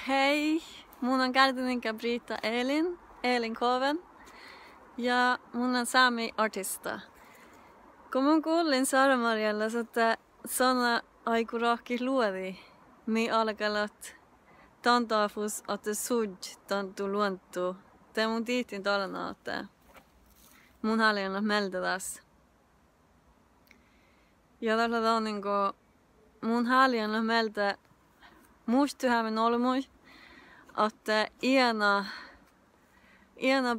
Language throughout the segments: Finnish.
Hei, mun on Gardinin Gabrita Elin Koven ja mun on saami-artista. Kun mun kuulin Saara-Marjalla, että sana aikurahki luodi, mi alkalat tantaafus, että suj tantu luontu. Te mun tiitin talana, että mun halina meldedas. Ja tällä on niinku mun halina meltä muistuhämmen olmui, että iena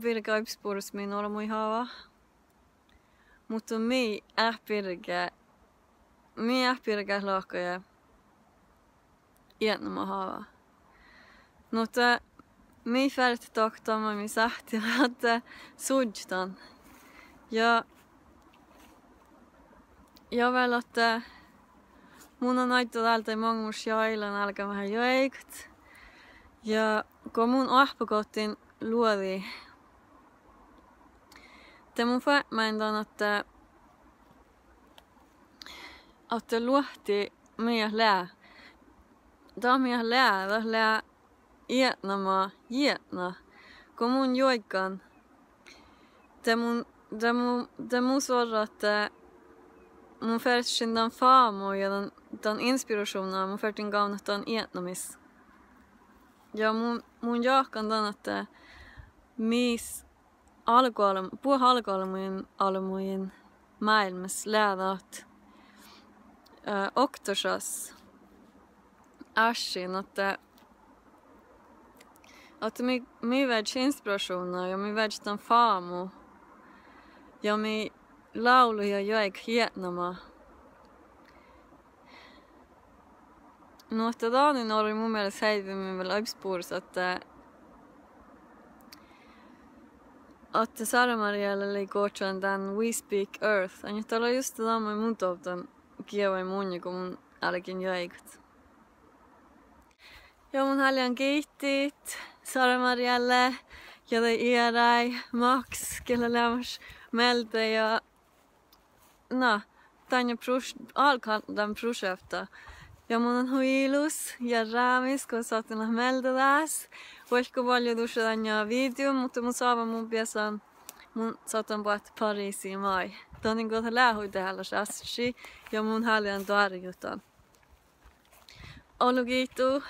pirka ypspurus min olmui haava. Mutta mi ähpirkä lohkoja iena haava. Mutta mi färd toktama mi sähti että sujtan. Ja väl että mun on aittu täältä mongus jailan alkaa vähän joikt. Ja kun mun ahpakotin luodi, te mun fämäin että luohti meidän lää. Tämä on meidän lää ietnamaa ietna. Kun mun joikan, te mun suoraan, että mun färsin den famo ja den inspirationen mun färtin gaun att den etnomis. Ja mun jaakan den että mis alkoholmuin maailmas lädat oktosas ashin että mi veg inspirationer ja mi veg den famo ja mi laulu ja joik hietnama. No, että Daanin oli mun mielestä häivimmin vielä ypspurs, että Saara-Marjalla oli kohtaan tämän We Speak Earth. Ja nyt oli just tämä mun toivon kievai mun, kun mun älkin joikut. Ja mun haljan kiittit Saara-Marjalle ja te Ierai, Max, kelle lämmäs meiltä ja no, tämän alkan projekta. Ja mun on huilus ja raamis, kun saatiin meiltä taas. Voisiko paljon tuossa tämän video, mutta mun saava mun piäsän mun saatan puhua Pariisiin mai. Tämä on niin kuin lähui täällä sassi ja mun haljan tarjotaan. Olu kiitos.